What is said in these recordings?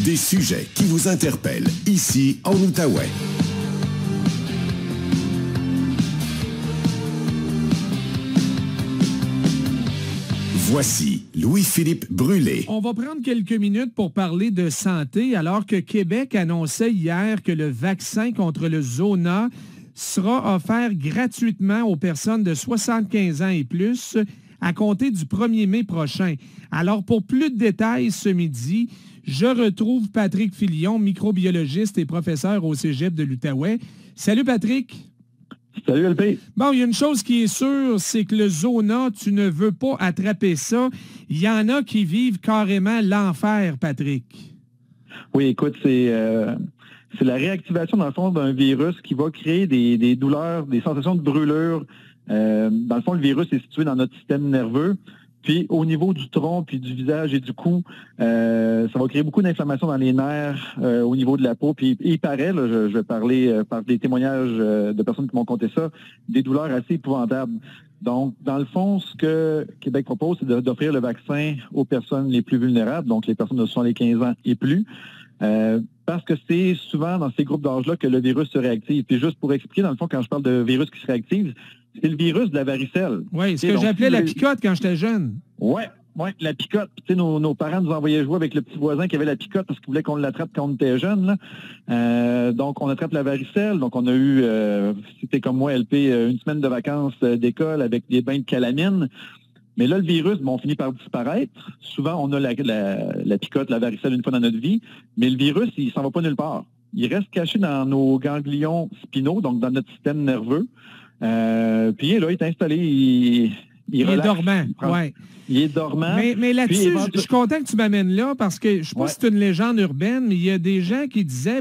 Des sujets qui vous interpellent ici en Outaouais. Voici Louis-Philippe Brûlé. On va prendre quelques minutes pour parler de santé, alors que Québec annonçait hier que le vaccin contre le Zona sera offert gratuitement aux personnes de 75 ans et plus à compter du 1er mai prochain. Alors, pour plus de détails ce midi, je retrouve Patrick Filion, microbiologiste et professeur au Cégep de l'Outaouais. Salut Patrick! Salut LP. Bon, il y a une chose qui est sûre, c'est que le Zona, tu ne veux pas attraper ça. Il y en a qui vivent carrément l'enfer, Patrick. Oui, écoute, c'est la réactivation, dans le fond, d'un virus qui va créer des douleurs, des sensations de brûlure. Dans le fond, le virus est situé dans notre système nerveux. Puis, au niveau du tronc, puis du visage et du cou, ça va créer beaucoup d'inflammation dans les nerfs, au niveau de la peau. Puis, il paraît, là, je vais parler par des témoignages de personnes qui m'ont conté ça, des douleurs assez épouvantables. Donc, dans le fond, ce que Québec propose, c'est d'offrir le vaccin aux personnes les plus vulnérables, donc les personnes de 75 ans et plus, parce que c'est souvent dans ces groupes d'âge-là que le virus se réactive. Puis, juste pour expliquer, dans le fond, quand je parle de virus qui se réactive, c'est le virus de la varicelle. Oui, ce que j'appelais la picote quand j'étais jeune. Oui, la picote. Tu sais, nos parents nous envoyaient jouer avec le petit voisin qui avait la picote parce qu'ils voulaient qu'on l'attrape quand on était jeune. Donc, on attrape la varicelle. Donc, on a eu, si t'es comme moi, LP, une semaine de vacances d'école avec des bains de calamine. Mais là, le virus, on finit par disparaître. Souvent, on a la picote, la varicelle une fois dans notre vie. Mais le virus, il s'en va pas nulle part. Il reste caché dans nos ganglions spinaux, donc dans notre système nerveux. Puis là, il est installé, il est dormant, oui. Il est dormant. Mais là-dessus, je suis content que tu m'amènes là parce que je ne sais pas si c'est une légende urbaine, mais il y a des gens qui disaient,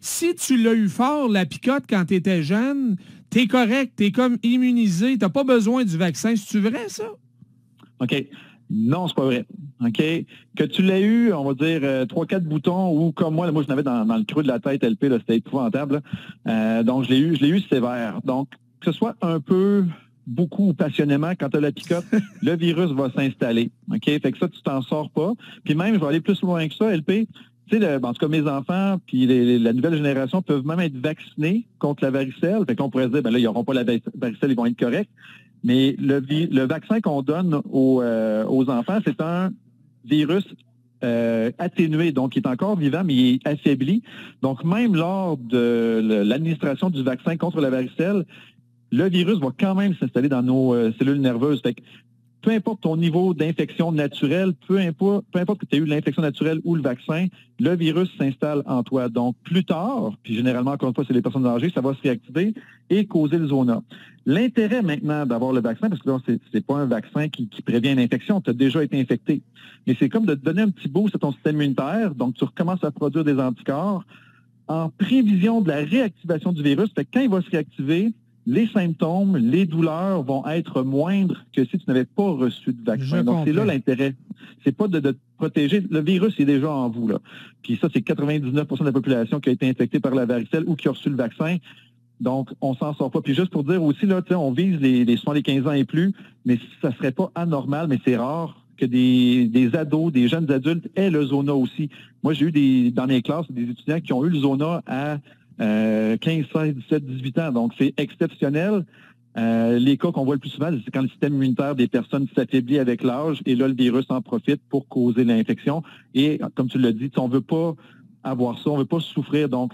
si tu l'as eu fort, la picote, quand tu étais jeune, t'es correct, t'es comme immunisé, t'as pas besoin du vaccin. C'est-tu vrai, ça? OK. Non, c'est pas vrai. OK? Que tu l'aies eu, on va dire, 3-4 boutons, ou comme moi, je l'avais dans le creux de la tête, LP, là, c'était épouvantable. Donc, je l'ai eu sévère. Donc, que ce soit un peu, beaucoup ou passionnément, quand tu as la picote, le virus va s'installer. OK? Fait que ça, tu t'en sors pas. Puis même, je vais aller plus loin que ça, LP. Tu sais, en tout cas, mes enfants, puis la nouvelle génération peuvent même être vaccinés contre la varicelle. Fait qu'on pourrait se dire, là, ils n'auront pas la varicelle, ils vont être corrects. Mais le vaccin qu'on donne aux enfants, c'est un virus atténué, donc il est encore vivant, mais il est affaibli. Donc, même lors de l'administration du vaccin contre la varicelle, le virus va quand même s'installer dans nos cellules nerveuses. Fait que, peu importe ton niveau d'infection naturelle, peu importe que tu aies eu l'infection naturelle ou le vaccin, le virus s'installe en toi. Donc, plus tard, puis généralement, encore une fois, c'est les personnes âgées, ça va se réactiver et causer le zona. L'intérêt maintenant d'avoir le vaccin, parce que là, c'est pas un vaccin qui prévient une infection, tu as déjà été infecté. Mais c'est comme de te donner un petit boost à ton système immunitaire, donc tu recommences à produire des anticorps en prévision de la réactivation du virus. Fait que quand il va se réactiver, les symptômes, les douleurs vont être moindres que si tu n'avais pas reçu de vaccin. Donc, c'est là l'intérêt. C'est pas de te protéger. Le virus est déjà en vous, là. Puis ça, c'est 99% de la population qui a été infectée par la varicelle ou qui a reçu le vaccin. Donc, on s'en sort pas. Puis juste pour dire aussi, là, on vise les 75 ans et plus, mais ça serait pas anormal, mais c'est rare que des ados, des jeunes adultes aient le zona aussi. Moi, j'ai eu dans mes classes des étudiants qui ont eu le zona à 15, 16, 17, 18 ans. Donc, c'est exceptionnel. Les cas qu'on voit le plus souvent, c'est quand le système immunitaire des personnes s'affaiblit avec l'âge et là, le virus en profite pour causer l'infection. Et comme tu l'as dit, on ne veut pas avoir ça, on ne veut pas souffrir. Donc,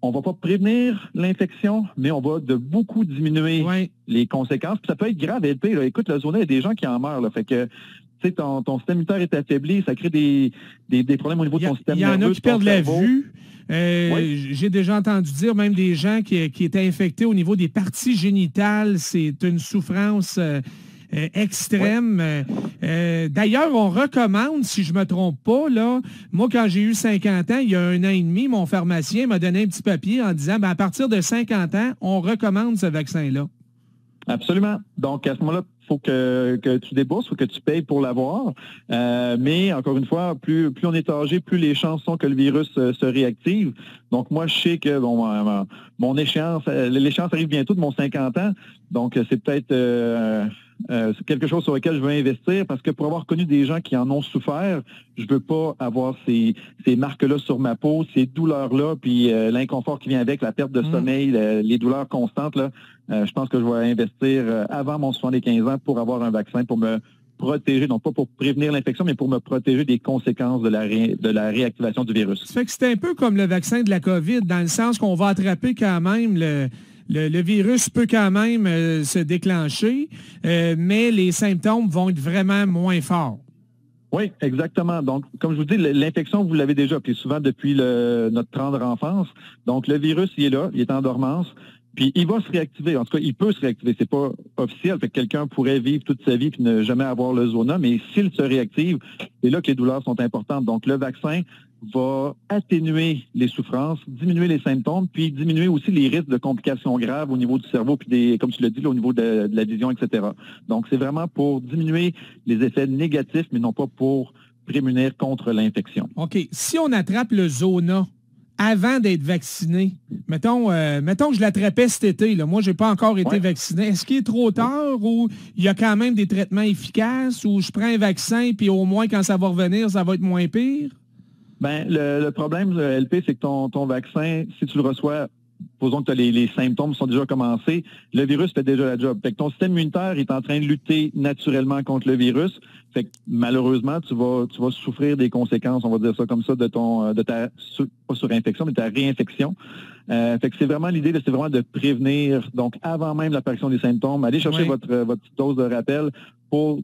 on ne va pas prévenir l'infection, mais on va de beaucoup diminuer les conséquences. Puis ça peut être grave, LP. Là. Écoute, le zona, il y a des gens qui en meurent. Là. Fait que, tu sais, ton système immunitaire est affaibli, ça crée des problèmes au niveau de ton système nerveux. Il y en a qui perdent la vue. J'ai déjà entendu dire même des gens qui étaient infectés au niveau des parties génitales. C'est une souffrance extrême. D'ailleurs, on recommande, si je ne me trompe pas, là, moi, quand j'ai eu 50 ans, il y a 1 an et demi, mon pharmacien m'a donné un petit papier en disant, à partir de 50 ans, on recommande ce vaccin-là. Absolument. Donc, à ce moment-là, il faut que tu débourses, il faut que tu payes pour l'avoir. Mais, encore une fois, plus on est âgé, plus les chances sont que le virus se réactive. Donc, moi, je sais que mon échéance, l'échéance arrive bientôt de mon 50 ans. Donc, c'est peut-être c'est quelque chose sur lequel je veux investir parce que pour avoir connu des gens qui en ont souffert, je veux pas avoir ces marques-là sur ma peau, ces douleurs-là, puis l'inconfort qui vient avec, la perte de sommeil, les douleurs constantes. Là, je pense que je vais investir avant mon 75 ans pour avoir un vaccin, pour me protéger, non pas pour prévenir l'infection, mais pour me protéger des conséquences de la réactivation du virus. Ça fait que c'est un peu comme le vaccin de la COVID, dans le sens qu'on va attraper quand même le virus peut quand même se déclencher, mais les symptômes vont être vraiment moins forts. Oui, exactement. Donc, comme je vous dis, l'infection, vous l'avez déjà, puis souvent depuis notre tendre enfance. Donc, le virus, il est là, il est en dormance. Puis il va se réactiver. En tout cas, il peut se réactiver. C'est pas officiel. Fait que quelqu'un pourrait vivre toute sa vie puis ne jamais avoir le zona, mais s'il se réactive, c'est là que les douleurs sont importantes. Donc, le vaccin va atténuer les souffrances, diminuer les symptômes, puis diminuer aussi les risques de complications graves au niveau du cerveau, puis comme tu l'as dit, là, au niveau de la vision, etc. Donc, c'est vraiment pour diminuer les effets négatifs, mais non pas pour prémunir contre l'infection. OK. Si on attrape le zona avant d'être vacciné, mettons que je l'attrapais cet été, là. Moi, je n'ai pas encore été vacciné. Est-ce qu'il est trop tard ou il y a quand même des traitements efficaces ou je prends un vaccin puis au moins quand ça va revenir, ça va être moins pire? Ben, le problème, LP, c'est que ton vaccin, si tu le reçois, supposons que les symptômes sont déjà commencés, le virus fait déjà la job. Fait que ton système immunitaire est en train de lutter naturellement contre le virus. Fait que malheureusement, tu vas souffrir des conséquences, on va dire ça comme ça, de ta pas surinfection, mais de ta réinfection. Fait que c'est vraiment l'idée, c'est vraiment de prévenir, donc avant même l'apparition des symptômes, allez chercher votre petite dose de rappel pour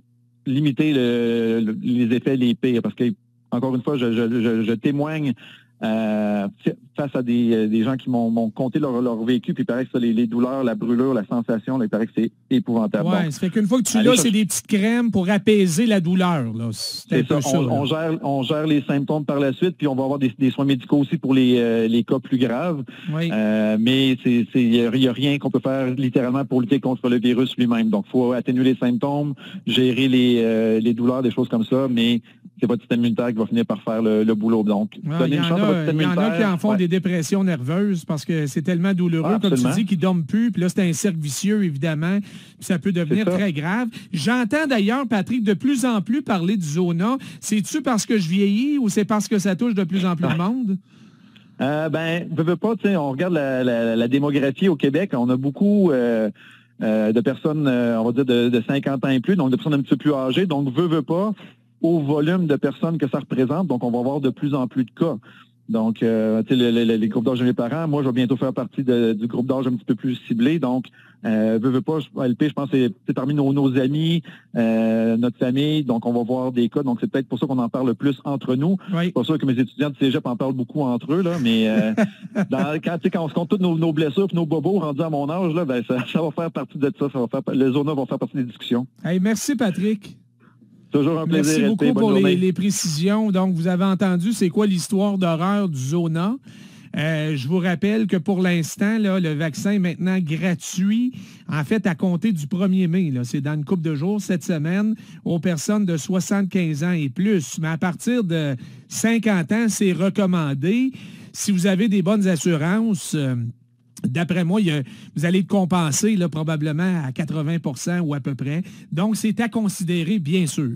limiter les effets les pires. Parce que, encore une fois, je témoigne face à des gens qui m'ont conté leur vécu, puis il paraît que ça, les douleurs, la brûlure, la sensation, là, il paraît que c'est épouvantable. Oui, ça fait qu'une fois que tu l'as, c'est des petites crèmes pour apaiser la douleur. C'est ça. On gère les symptômes par la suite, puis on va avoir des soins médicaux aussi pour les cas plus graves. Oui. Mais il n'y a rien qu'on peut faire littéralement pour lutter contre le virus lui-même. Donc, il faut atténuer les symptômes, gérer les douleurs, des choses comme ça, mais c'est votre système immunitaire qui va finir par faire le boulot. Donc, donnez une chance à votre système immunitaire. Il y en a qui en font des dépressions nerveuses parce que c'est tellement douloureux, comme tu dis, qu'ils ne dorment plus. Puis là, c'est un cercle vicieux, évidemment. Puis ça peut devenir très grave. J'entends d'ailleurs, Patrick, de plus en plus parler du zona. C'est-tu parce que je vieillis ou c'est parce que ça touche de plus en plus de monde? Veux pas, on regarde la démographie au Québec. On a beaucoup de personnes, on va dire, de 50 ans et plus, donc de personnes un petit peu plus âgées. Donc, veut pas, au volume de personnes que ça représente, donc on va avoir de plus en plus de cas. Donc, les groupes d'âge de mes parents, moi, je vais bientôt faire partie du groupe d'âge un petit peu plus ciblé. Donc, veux pas, LP, je pense que c'est parmi nos amis, notre famille, donc on va voir des cas. Donc, c'est peut-être pour ça qu'on en parle le plus entre nous. Oui. C'est pas sûr que mes étudiants de cégep en parlent beaucoup entre eux, là, mais quand on se compte toutes nos blessures et nos bobos rendus à mon âge, là, ça va faire partie de ça. Les zones vont faire partie des discussions. Hey, merci, Patrick. Toujours un plaisir. Merci beaucoup pour les précisions. Donc, vous avez entendu, c'est quoi l'histoire d'horreur du zona? Je vous rappelle que pour l'instant, le vaccin est maintenant gratuit, en fait, à compter du 1er mai. C'est dans une couple de jours, cette semaine, aux personnes de 75 ans et plus. Mais à partir de 50 ans, c'est recommandé. Si vous avez des bonnes assurances... D'après moi, vous allez être compensé probablement à 80 % ou à peu près. Donc, c'est à considérer, bien sûr.